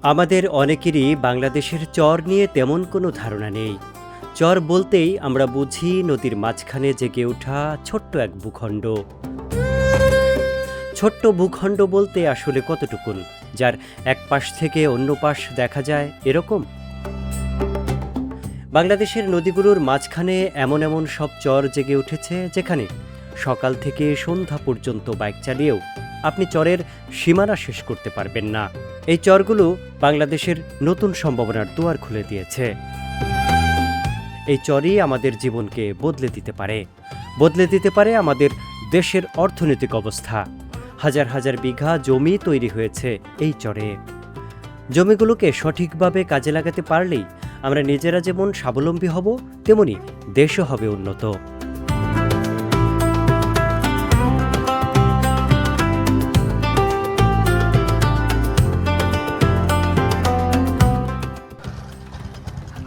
আমাদের অনেকেরই বাংলাদেশের চর নিয়ে তেমন কোনো ধারণা নেই। চর বলতেই আমরা বুঝি নদীর মাঝখানে জেগে ওঠা ছোট্ট এক ভূখণ্ড। ছোট্ট ভূখণ্ড বলতে আসলে কতটুকুন, যার এক পাশ থেকে অন্য পাশ দেখা যায় এরকম? বাংলাদেশের নদীগুলোর মাঝখানে এমন এমন সব চর জেগে উঠেছে যেখানে সকাল থেকে সন্ধ্যা পর্যন্ত বাইক চালিয়েও আপনি চরের সীমানা শেষ করতে পারবেন না। এই চরগুলো বাংলাদেশের নতুন সম্ভাবনার দুয়ার খুলে দিয়েছে। এই চরই আমাদের জীবনকে বদলে দিতে পারে আমাদের দেশের অর্থনৈতিক অবস্থা। হাজার হাজার বিঘা জমি তৈরি হয়েছে এই চরে। জমিগুলোকে সঠিকভাবে কাজে লাগাতে পারলেই আমরা নিজেরা যেমন স্বাবলম্বী হব, তেমনি দেশও হবে উন্নত।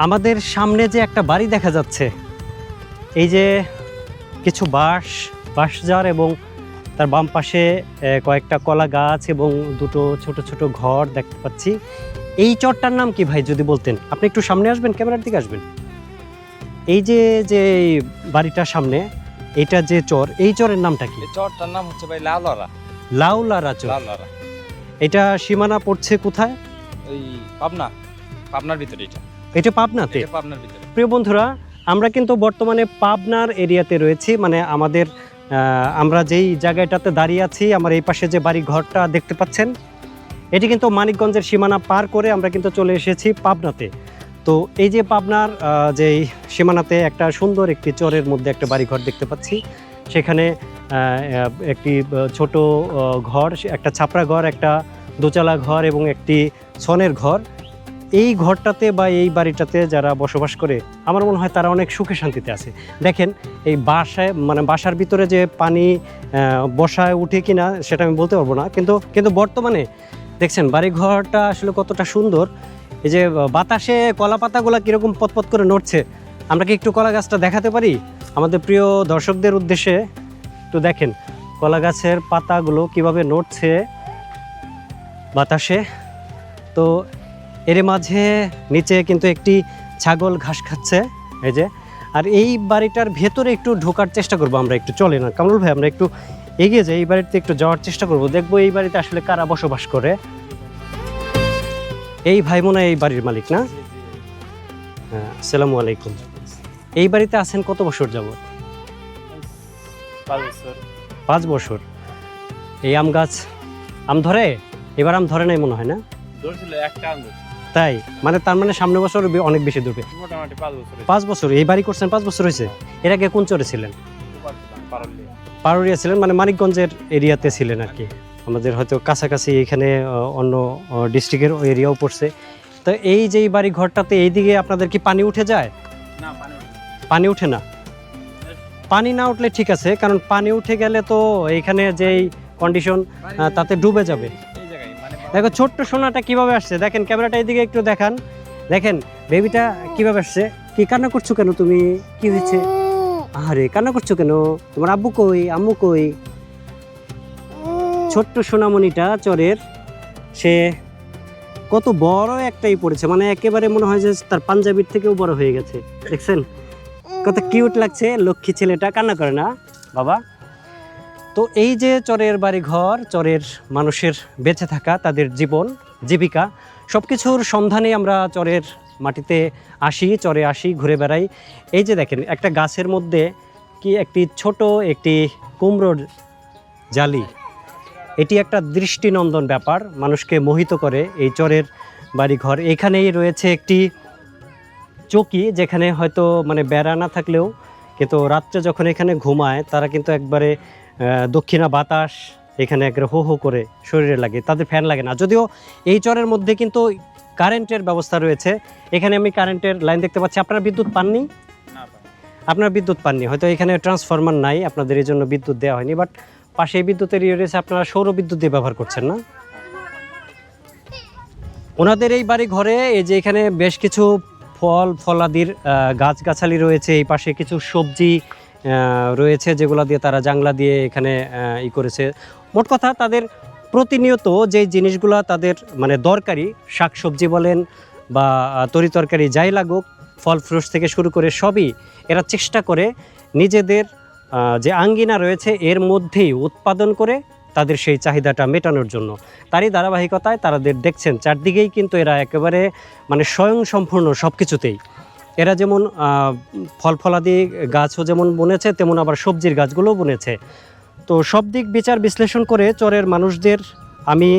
আমাদের সামনে যে একটা বাড়ি দেখা যাচ্ছে, এই যে কিছু বাঁশঝাড় এবং তার বাম পাশে কয়েকটা কলা গাছ এবং দুটো ছোট ছোট ঘর দেখতে পাচ্ছি। এই চরটার নাম কি ভাই, যদি বলতেন? আপনি একটু সামনে আসবেন, ক্যামেরার দিকে আসবেন। এই যে যে বাড়িটার সামনে, এইটা যে চর, এই চরের নামটা কি? চরটার নাম হচ্ছে ভাই লাউলারা। লাউলারা চর। লাউলারা এটা সীমানা পড়ছে কোথায়? ওই পাবনার ভিতরে। এটা পাবনাতে? পাবনার ভিতরে। প্রিয় বন্ধুরা, আমরা কিন্তু বর্তমানে পাবনার এরিয়াতে রয়েছি। মানে আমরা যেই জায়গাটাতে দাঁড়িয়ে আছি, আমার এই পাশে যে বাড়ি ঘরটা দেখতে পাচ্ছেন, এটি কিন্তু মানিকগঞ্জের সীমানা পার করে আমরা কিন্তু চলে এসেছি পাবনাতে। তো এই যে পাবনার যেই সীমানাতে একটা সুন্দর একটি চরের মধ্যে একটা বাড়ি ঘর দেখতে পাচ্ছি। সেখানে একটি ছোট ঘর, একটা ছাপড়া ঘর, একটা দোচালা ঘর এবং একটি ছনের ঘর। এই ঘরটাতে বা এই বাড়িটাতে যারা বসবাস করে, আমার মনে হয় তারা অনেক সুখে শান্তিতে আছে। দেখেন, এই বাসার ভিতরে যে পানি বসায় উঠে কিনা সেটা আমি বলতে পারবো না, কিন্তু বর্তমানে দেখছেন বাড়িঘরটা আসলে কতটা সুন্দর। এই যে বাতাসে কলা পাতাগুলো কীরকম পতপত করে নড়ছে, আমরা কি একটু কলা গাছটা দেখাতে পারি আমাদের প্রিয় দর্শকদের উদ্দেশ্যে? একটু দেখেন কলা গাছের পাতাগুলো কিভাবে নড়ছে বাতাসে। তো এর মাঝে নিচে কিন্তু একটি ছাগল ঘাস খাচ্ছে, এই যে। আর এই বাড়িটার ভেতরে একটু ঢোকার চেষ্টা করবো আমরা, একটু চলে না কামরুল ভাই, আমরা একটু এগিয়ে যাই, এই বাড়িতে একটু যাওয়ার চেষ্টা করব, দেখবো এই বাড়িতে আসলে কারা বসবাস করে। এই ভাই মনে হয় এই বাড়ির মালিক, না? হ্যাঁ, আসসালামু আলাইকুম। এই বাড়িতে আছেন কত বছর যাবত? 5 বছর। 5 বছর। এই আম গাছ আম ধরে? এবার আম ধরে নাই মনে হয়, না? ধরছিল একটা আম। তাই? মানে তার মানে সামনে বছর অনেক বেশি ধরবে। মোটামুটি 5 বছর। 5 বছর এই বাড়ি করছেন? 5 বছর হয়েছে। এর আগে কোন চরে ছিলেন? পারুলিয়া ছিলেন, মানে মানিকগঞ্জের এরিয়াতে ছিলেন আর কি। আমাদের হয়তো কাছাকাছি এখানে অন্য ডিস্ট্রিক্টের এরিয়াও পড়ছে। তো এই যে বাড়ি ঘরটাতে এইদিকে আপনাদের কি পানি উঠে যায়? না, পানি উঠে না। পানি না উঠলে ঠিক আছে, কারণ পানি উঠে গেলে তো এইখানে যেই কন্ডিশন তাতে ডুবে যাবে। দেখো ছোট্ট সোনাটা কিভাবে আসছে, দেখেন ক্যামেরাটা এইদিকে একটু দেখান। দেখেন বেবিটা কিভাবে আসছে। কি কান্না করছো কেন তুমি? কি হয়েছে? আরে কান্না করছো কেন? তোমার আব্বু কই, আম্মু কই? ছোট্ট সোনামণিটা চরের, সে কত বড় একটাই পড়েছে, মানে একেবারে মনে হয় যে তার পাঞ্জাবির থেকেও বড় হয়ে গেছে। দেখছেন কত কিউট লাগছে, লক্ষ্মী ছেলেটা, কান্না করে না বাবা। তো এই যে চরের বাড়ি ঘর, চরের মানুষের বেঁচে থাকা, তাদের জীবন জীবিকা সব কিছুর সন্ধানে আমরা চরের মাটিতে আসি, চরে আসি, ঘুরে বেড়াই। এই যে দেখেন একটা গাছের মধ্যে কি একটি কুমড়োর জালি, এটি একটা দৃষ্টিনন্দন ব্যাপার, মানুষকে মোহিত করে এই চরের বাড়িঘর। এখানেই রয়েছে একটি চৌকি, যেখানে হয়তো মানে বেড়া না থাকলেও কিন্তু রাত্রে যখন এখানে ঘুমায় তারা কিন্তু একবারে দক্ষিণা বাতাস এখানে একবারে হো হো করে শরীরে লাগে, তাদের ফ্যান লাগে না। যদিও এই চরের মধ্যে কিন্তু কারেন্টের ব্যবস্থা রয়েছে। এখানে আমি কারেন্টের লাইন দেখতে পাচ্ছি। আপনারা বিদ্যুৎ পাননি? আপনারা বিদ্যুৎ পাননি, হয়তো এখানে ট্রান্সফরমার নাই, আপনাদের এই জন্য বিদ্যুৎ দেওয়া হয়নি। বাট পাশে বিদ্যুতের ইয়ে রয়েছে, আপনারা সৌর বিদ্যুৎ দিয়ে ব্যবহার করছেন, না? ওনাদের এই বাড়ি ঘরে এই যে এখানে বেশ কিছু ফলাদির গাছগাছালি রয়েছে, এই পাশে কিছু সবজি রয়েছে যেগুলো দিয়ে তারা জাংলা দিয়ে এখানে করেছে। মোট কথা তাদের প্রতিনিয়ত যে জিনিসগুলো তাদের মানে দরকারি, শাকসবজি বলেন বা তরিতরকারি যাই লাগুক, ফল ফ্রুটস থেকে শুরু করে সবই এরা চেষ্টা করে নিজেদের যে আঙ্গিনা রয়েছে এর মধ্যেই উৎপাদন করে তাদের সেই চাহিদাটা মেটানোর জন্য। তারই ধারাবাহিকতায় তাদের দেখছেন চারদিকেই কিন্তু এরা একেবারে মানে স্বয়ংসম্পূর্ণ সব কিছুতেই। এরা যেমন ফল ফলাদি গাছও যেমন বুনেছে, তেমন আবার সবজির গাছগুলোও বুনেছে। তো সব দিক বিচার বিশ্লেষণ করে চরের মানুষদের আমি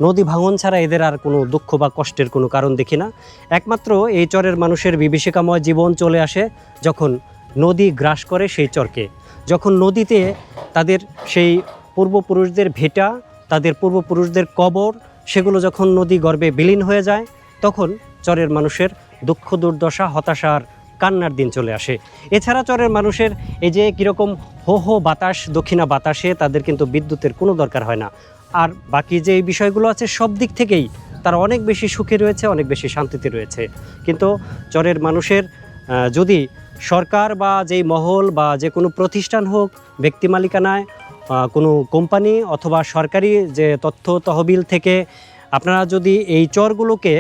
নদী ভাঙন ছাড়া এদের আর কোনো দুঃখ বা কষ্টের কোনো কারণ দেখি না। একমাত্র এই চরের মানুষের বিভীষিকাময় জীবন চলে আসে যখন নদী গ্রাস করে সেই চরকে, যখন নদীতে তাদের সেই পূর্বপুরুষদের ভিটা, তাদের পূর্বপুরুষদের কবর, সেগুলো যখন নদী গর্ভে বিলীন হয়ে যায়, তখন চরের মানুষের দুঃখ দুর্দশা হতাশার কান্নার দিন চলে আসে। এছাড়া চরের মানুষের এই যে কীরকম হো হো বাতাস, দক্ষিণা বাতাসে তাদের কিন্তু বিদ্যুতের কোনো দরকার হয় না। আর বাকি যে এই বিষয়গুলো আছে সব দিক থেকেই তারা অনেক বেশি সুখে রয়েছে, অনেক বেশি শান্তিতে রয়েছে। কিন্তু চরের মানুষের যদি সরকার বা যেই মহল বা যে কোনো প্রতিষ্ঠান হোক, ব্যক্তি মালিকানায় কোনো কোম্পানি অথবা সরকারি যে তথ্য তহবিল থেকে আপনারা যদি এই চরগুলোকে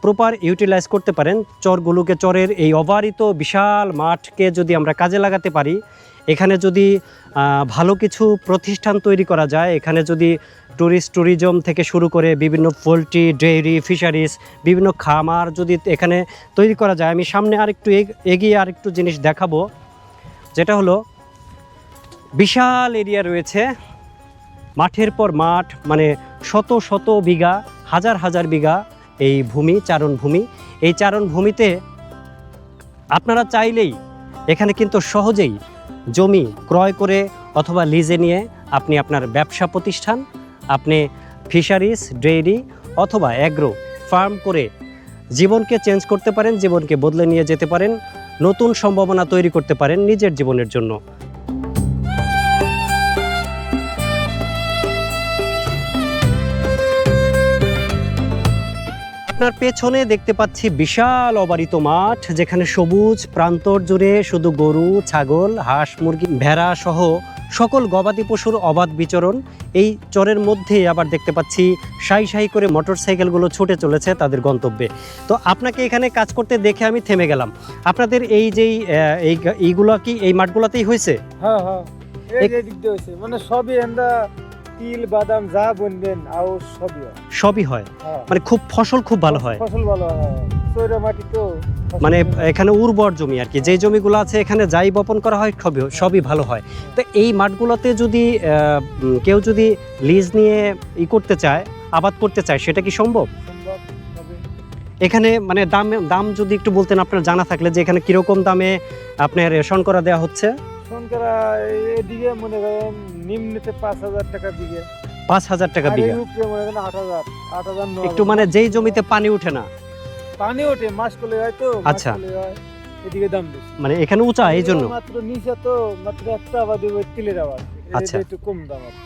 প্রপার ইউটিলাইজ করতে পারেন, চরগুলোকে, চরের এই অবারিত বিশাল মাঠকে যদি আমরা কাজে লাগাতে পারি, এখানে যদি ভালো কিছু প্রতিষ্ঠান তৈরি করা যায়, এখানে যদি ট্যুরিজম থেকে শুরু করে বিভিন্ন পোলট্রি, ডেইরি, ফিশারিজ, বিভিন্ন খামার যদি এখানে তৈরি করা যায়, আমি সামনে আরেকটু এগিয়ে আরেকটু জিনিস দেখাবো, যেটা হলো বিশাল এরিয়া রয়েছে, মাঠের পর মাঠ, মানে শত শত বিঘা, হাজার হাজার বিঘা এই ভূমি, চারণভূমি। এই চারণভূমিতে আপনারা চাইলেই এখানে কিন্তু সহজেই জমি ক্রয় করে অথবা লিজে নিয়ে আপনি আপনার ব্যবসা প্রতিষ্ঠান, আপনি ফিশারিজ, ডেইরি অথবা অ্যাগ্রো ফার্ম করে জীবনকে চেঞ্জ করতে পারেন, জীবনকে বদলে নিয়ে যেতে পারেন, নতুন সম্ভাবনা তৈরি করতে পারেন নিজের জীবনের জন্য। আপনার পেছনে দেখতে পাচ্ছি বিশাল অবারিত মাঠ, যেখানে সবুজ প্রান্তর জুড়ে শুধু গরু, ছাগল, হাঁস, মুরগি, ভেড়া সহ সকল গবাদি পশুর অবাধ বিচরণ। এই চরের মধ্যে আবার দেখতে পাচ্ছি সাই সাই করে মোটরসাইকেলগুলো ছুটে চলেছে তাদের গন্তব্যে। তো আপনাকে এখানে কাজ করতে দেখে আমি থেমে গেলাম। আপনাদের এই যেই এইগুলো কি এই মাঠগুলোতেই হয়েছে? হ্যাঁ হ্যাঁ, এই দিক দিয়ে হয়েছে, মানে সবই আমরা তিল বাদাম যা বুনবেন আও সবই হয়। মানে খুব ফসল খুব ভালো হয়, ফসল ভালো হয়, চৈরা মাটি তো মানে এখানে উর্বর জমি আর কি, যে জমিগুলো আছে এখানে যাই বপন করা হয় সবই ভালো হয়। তো এই মাঠগুলোতে যদি কেউ যদি লিজ নিয়ে করতে চায়, আবাদ করতে চায়, সেটা কি সম্ভব? এখানে মানে দাম যদি একটু বলতেন আপনার জানা থাকলে, যে এখানে কিরকম দামে আপনার শনকরা দেওয়া হচ্ছে? শনকরা এদিকে মনে করেন নিম্নতে 5,000 টাকা বিঘা। 5,000 টাকা বিঘা? উপরে মনে করেন 8,000 একটু মানে যেই জমিতে পানি ওঠে না, পানি ওঠে মাস করলে হয় তো। আচ্ছা, এদিকে দাম বেশি, মানে এখানে উঁচা, এই জন্য মাত্র নিচে তো মাত্র একটা আবাদ হবে তিলের আবাদ, আচ্ছা, একটু কম দাম আছে।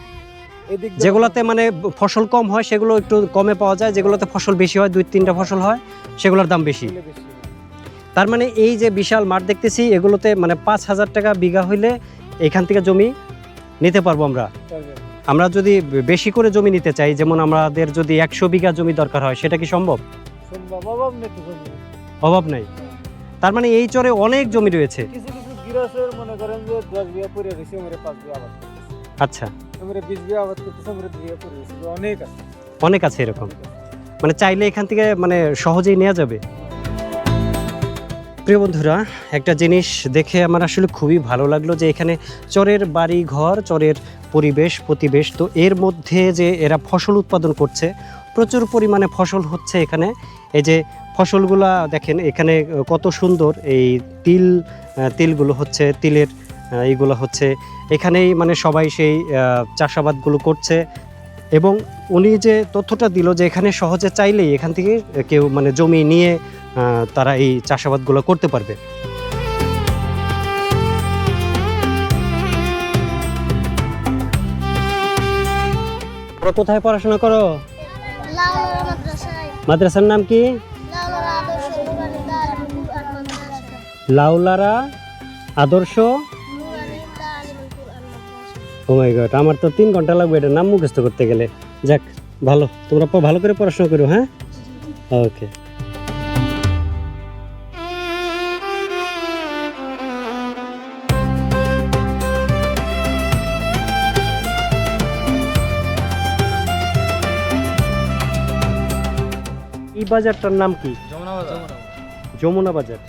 এদিক যেগুলোতে মানে ফসল কম হয় সেগুলো একটু কমে পাওয়া যায়, যেগুলোতে ফসল বেশি হয়, 2-3টা ফসল হয়, সেগুলোর দাম বেশি। তার মানে এই যে বিশাল মাঠ দেখতেছি, এগুলোতে মানে 5,000 টাকা বিঘা হইলে এখান থেকে জমি নিতে পারবো আমরা। আমরা যদি বেশি করে জমি নিতে চাই, যেমন আমাদের যদি 100 বিঘা জমি দরকার হয়, সেটা কি সম্ভব? অভাব নাই। তার মানে এই চরে অনেক জমি রয়েছে। কিছু কিছু গৃহস্থের মনে করেন যে 10 বিঘা পড়ে গেছে, আমরা 5 বিঘা আবাদ করতেছি। আচ্ছা, আমরা 20 বিঘা আবাদ করতেছি, আমরা 2 বিঘা পড়ে গেছে, অনেক আছে, অনেক আছে এরকম। মানে চাইলে এখান থেকে মানে সহজেই নেওয়া যাবে। প্রিয় বন্ধুরা, একটা জিনিস দেখে আমার আসলে খুবই ভালো লাগলো, যে এখানে চরের বাড়ি ঘর, চরের পরিবেশ প্রতিবেশ, তো এর মধ্যে যে এরা ফসল উৎপাদন করছে, প্রচুর পরিমাণে ফসল হচ্ছে এখানে। এই যে ফসলগুলা দেখেন এখানে কত সুন্দর, এই তিলগুলো হচ্ছে, তিলের এইগুলো হচ্ছে এখানেই, মানে সবাই সেই চাষাবাদগুলো করছে। এবং উনি যে তথ্যটা দিল যে এখানে সহজে চাইলেই এখান থেকে কেউ মানে জমি নিয়ে তারা এই চাষাবাদগুলো করতে পারবে। কোথায় পড়াশোনা করো? মাদ্রাসার নাম কি? লাউলারা আদর্শ। ও মাই গড, আমার তো 3 ঘন্টা লাগবে এটার নাম মুখস্থ করতে গেলে। যাক, ভালো, তোমরা ভালো করে পড়াশোনা করো। হ্যাঁ, ওকে। এই বাজারটার নাম কি? যমুনা বাজার।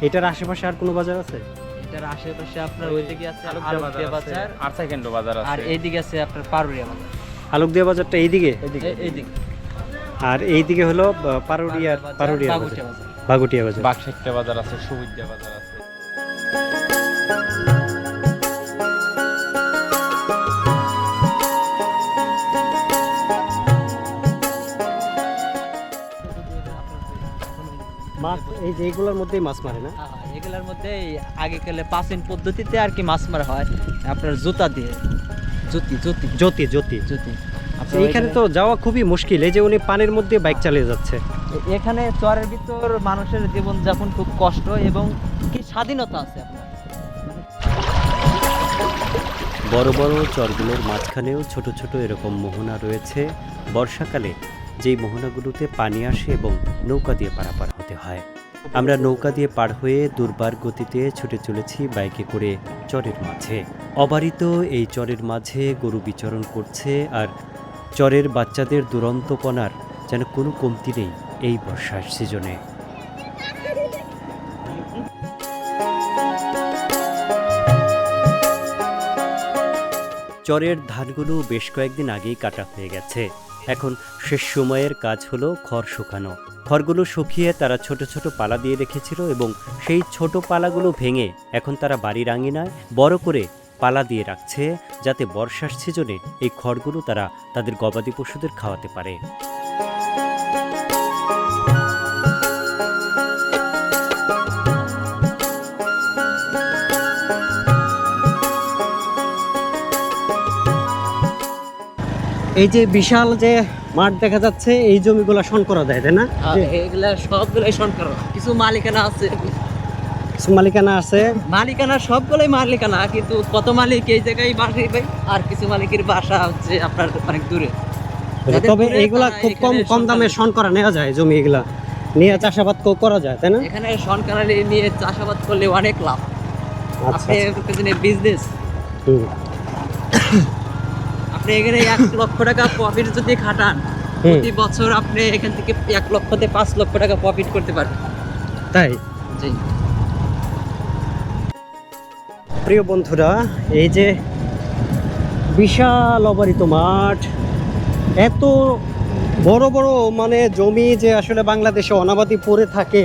এটার আশেপাশে আর কোনো বাজার আছে? এটার আশেপাশে আপনার ওইদিকে আছে আলুকদিয়া বাজার, আর সেকেন্ড বাজার আর আছে। এইদিকে আছে আপনার পারুরিয়া বাজার। আলোকদিয়া বাজারটা এইদিকে, এইদিকে আর এইদিকে হলো পারুরিয়া বাগুটিয়া বাজার, বাজার। বাগুটিয়া বাজার। বাকশেকটা বাজার আছে, সুবিদ্যা বাজার আছে। মাছ এই যে এইগুলোর মধ্যেই মাছ মারে না? হ্যাঁ, এগুলোর মধ্যে আগেকালে প্রাচীন পদ্ধতিতে আর কি মাছ মারা হয় আপনার জুতা দিয়ে, জ্যোতি জ্যোতি জ্যোতি জ্যোতি। জ্যোতি। এইখানে তো যাওয়া খুবই মুশকিল, এই যে উনি পানির মধ্যে বাইক চালিয়ে যাচ্ছে। এখানে চরের ভিতর মানুষের জীবনযাপন খুব কষ্ট এবং কি স্বাধীনতা আছে আপনার। বড় বড় চরগুলোর মাঝখানেও ছোট ছোট এরকম মোহনা রয়েছে। বর্ষাকালে যেই মোহনাগুলোতে পানি আসে এবং নৌকা দিয়ে পারাপার হতে হয়। আমরা নৌকা দিয়ে পার হয়ে দুর্বার গতিতে ছুটে চলেছি বাইকে করে চরের মাঝে। অবারিত এই চরের মাঝে গরু বিচরণ করছে, আর চরের বাচ্চাদের দুরন্তপনার যেন কোনো কমতি নেই এই বর্ষার সিজনে। চরের ধানগুলো বেশ কয়েকদিন আগেই কাটা হয়ে গেছে। এখন শেষ সময়ের কাজ হলো খড় শুকানো। খড়গুলো শুকিয়ে তারা ছোট ছোট পালা দিয়ে রেখেছিল এবং সেই ছোট পালাগুলো ভেঙে এখন তারা বাড়ির আঙিনায় বড় করে পালা দিয়ে রাখছে, যাতে বর্ষার সিজনে এই খড়গুলো তারা তাদের গবাদি পশুদের খাওয়াতে পারে। এই যে বিশাল যে মাঠ দেখা যাচ্ছে, এই জমিগুলো শন করা যায়, তাই না? এগুলা সবগুলাই সরকার, কিছু মালিকানা আছে, কিছু মালিকানা আছে। মালিকানা সবগুলোই মালিকানা, কিন্তু কত মালিক এই জায়গায় বাড়ি ভাই, আর কিছু মালিকের বাসা হচ্ছে আপনার অনেক দূরে। তবে এইগুলা খুব কম কম দামে শন করা নেওয়া যায়, জমি এগুলা নিয়ে চাষাবাদ করা যায়, তাই না? এখানে সরকারি নিয়ে চাষাবাদ করলে অনেক লাভ। আচ্ছা, আপনি বিজনেস, হুম। আপনি এখানে 1 লক্ষ টাকা প্রফিট যদি খাটান, প্রতি বছর আপনি এখান থেকে 1 লক্ষতে 5 লক্ষ টাকা প্রফিট করতে পারবেন। তাই? জি। প্রিয় বন্ধুরা, এই যে বিশাল অবারিত মাঠ, এত বড় বড় মানে জমি যে আসলে বাংলাদেশে অনাবাদি পড়ে থাকে,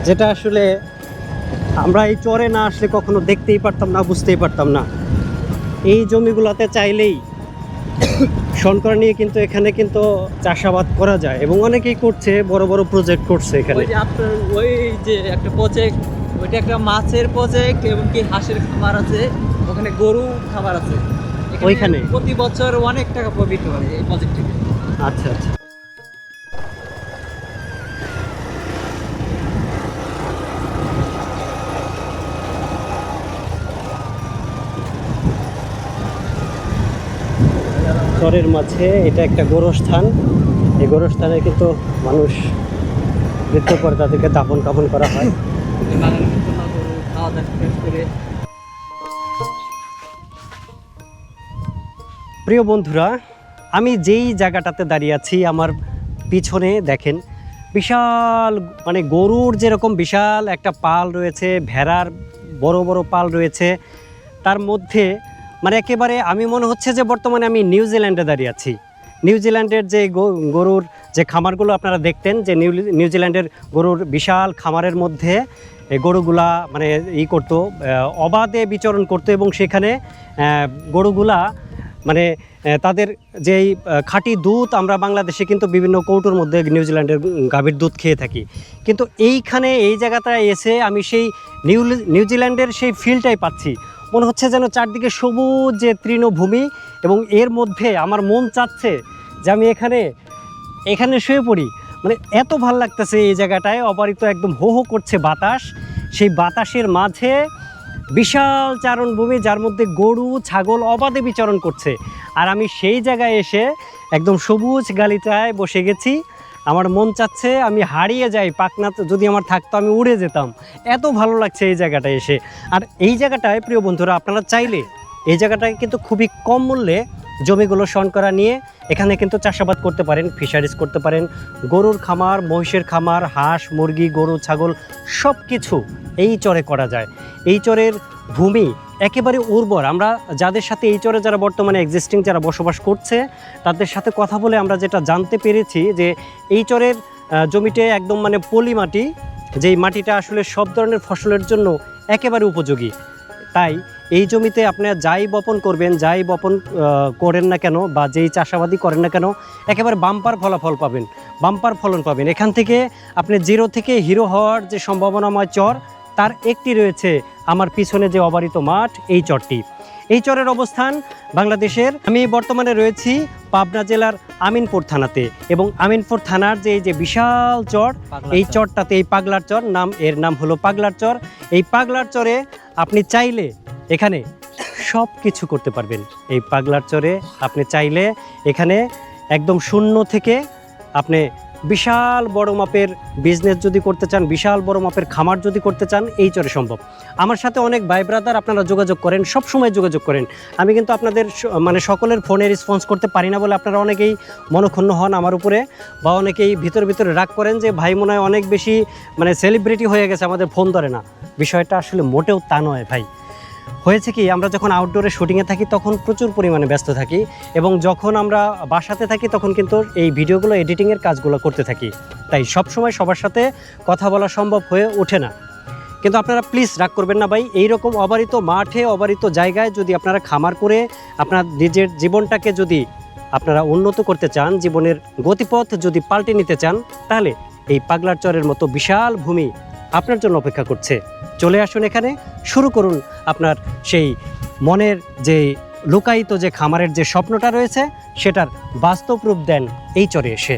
যেটা আসলে আমরা এই চরে না আসলে কখনো দেখতেই পারতাম না, বুঝতেই পারতাম না। এই জমিগুলোতে চাইলেই শনকরা নিয়ে কিন্তু এখানে কিন্তু চাষাবাদ করা যায় এবং অনেকেই করছে, বড় বড় প্রজেক্ট করছে এখানে। ওই যে আপনার ওই যে একটা প্রজেক্ট, ওইটা একটা মাছের প্রজেক্ট এবং কি হাঁসের খামার আছে, ওখানে গরু খামার আছে, ওইখানে প্রতি বছর অনেক টাকা প্রফিট হয় এই প্রজেক্ট থেকে। আচ্ছা আচ্ছা। চরের মাঝে এটা একটা গোরস্থান। এই গোরস্থানে কিন্তু মানুষ মৃত্যুর পরে তাদেরকে দাফন কাফন করা হয়। বাঙালি কিন্তু না গরু খাওয়া দাওয়া শেষ করে। প্রিয় বন্ধুরা, আমি যেই জায়গাটাতে দাঁড়িয়ে আছি, আমার পিছনে দেখেন বিশাল মানে গরুর যেরকম বিশাল একটা পাল রয়েছে, ভেড়ার বড় বড় পাল রয়েছে, তার মধ্যে মানে একেবারে আমি মনে হচ্ছে যে বর্তমানে আমি নিউজিল্যান্ডে দাঁড়িয়ে আছি। নিউজিল্যান্ডের যে গরুর যে খামারগুলো আপনারা দেখতেন, যে নিউজিল্যান্ডের গরুর বিশাল খামারের মধ্যে এই গরুগুলা মানে করতো, অবাধে বিচরণ করতো এবং সেখানে গরুগুলা মানে তাদের যেই খাঁটি দুধ আমরা বাংলাদেশে কিন্তু বিভিন্ন কৌটোর মধ্যে নিউজিল্যান্ডের গাভীর দুধ খেয়ে থাকি, কিন্তু এইখানে এই জায়গাটায় এসে আমি সেই নিউজিল্যান্ডের সেই ফিলটাই পাচ্ছি। মনে হচ্ছে যেন চারদিকে সবুজ যে তৃণভূমি, এবং এর মধ্যে আমার মন চাচ্ছে যে আমি এখানে শুয়ে পড়ি। মানে এত ভাল লাগতেছে এই জায়গাটায়, অবারিত একদম হো হো করছে বাতাস, সেই বাতাসের মাঝে বিশাল চারণভূমি, যার মধ্যে গরু ছাগল অবাধে বিচরণ করছে। আর আমি সেই জায়গায় এসে একদম সবুজ গালিচায় বসে গেছি। আমার মন চাচ্ছে আমি হারিয়ে যাই, পাখনা যদি আমার থাকতো আমি উড়ে যেতাম, এত ভালো লাগছে এই জায়গাটায় এসে। আর এই জায়গাটায় প্রিয় বন্ধুরা, আপনারা চাইলে এই জায়গাটায় কিন্তু খুবই কম মূল্যে জমিগুলো শনকরা নিয়ে এখানে কিন্তু চাষাবাদ করতে পারেন, ফিশারিজ করতে পারেন। গরুর খামার, মহিষের খামার, হাঁস মুরগি, গরু ছাগল সব কিছু এই চরে করা যায়। এই চরের ভূমি একেবারে উর্বর। আমরা যাদের সাথে এই চরে যারা বর্তমানে এক্সিস্টিং যারা বসবাস করছে তাদের সাথে কথা বলে আমরা যেটা জানতে পেরেছি যে এই চরের জমিতে একদম মানে পলি মাটি, যেই মাটিটা আসলে সব ধরনের ফসলের জন্য একেবারে উপযোগী। তাই এই জমিতে আপনারা যাই বপন করবেন, যাই বপন করেন না কেন বা যেই চাষাবাদই করেন না কেন, একেবারে বাম্পার ফলাফল পাবেন, বাম্পার ফলন পাবেন। এখান থেকে আপনি জিরো থেকে হিরো হওয়ার যে সম্ভাবনাময় চর, তার একটি রয়েছে আমার পিছনে যে অবারিত মাঠ, এই চরটি। এই চরের অবস্থান বাংলাদেশের। আমি বর্তমানে রয়েছি পাবনা জেলার আমিনপুর থানাতে, এবং আমিনপুর থানার যে বিশাল চর, এই চরটাতে, এই পাগলার চর নাম, এর নাম হলো পাগলার চর। এই পাগলার চরে আপনি চাইলে এখানে সব কিছু করতে পারবেন। এই পাগলার চরে আপনি চাইলে এখানে একদম শূন্য থেকে আপনি বিশাল বড় মাপের বিজনেস যদি করতে চান, বিশাল বড় মাপের খামার যদি করতে চান, এই চরে সম্ভব। আমার সাথে অনেক ভাই ব্রাদার আপনারা যোগাযোগ করেন, সব সময় যোগাযোগ করেন। আমি কিন্তু আপনাদের মানে সকলের ফোনে রেসপন্স করতে পারি না বলে আপনারা অনেকেই মনক্ষুণ্ণ হন আমার উপরে, বা অনেকেই ভিতরে রাগ করেন যে ভাই মনে হয় অনেক বেশি মানে সেলিব্রিটি হয়ে গেছে, আমাদের ফোন ধরে না। বিষয়টা আসলে মোটেও তা নয় ভাই। হয়েছে কি, আমরা যখন আউটডোরে শুটিংয়ে থাকি তখন প্রচুর পরিমাণে ব্যস্ত থাকি, এবং যখন আমরা বাসাতে থাকি তখন কিন্তু এই ভিডিওগুলো এডিটিংয়ের কাজগুলো করতে থাকি। তাই সবসময় সবার সাথে কথা বলা সম্ভব হয়ে ওঠে না। কিন্তু আপনারা প্লিজ রাগ করবেন না ভাই। এইরকম অবারিত মাঠে, অবারিত জায়গায় যদি আপনারা খামার করে আপনার নিজের জীবনটাকে যদি আপনারা উন্নত করতে চান, জীবনের গতিপথ যদি পাল্টে নিতে চান, তাহলে এই পাগলার চরের মতো বিশাল ভূমি আপনার জন্য অপেক্ষা করছে। চলে আসুন এখানে, শুরু করুন আপনার সেই মনের যে লুকায়িত যে খামারের যে স্বপ্নটা রয়েছে, সেটার বাস্তব রূপ দেন এই চরে এসে।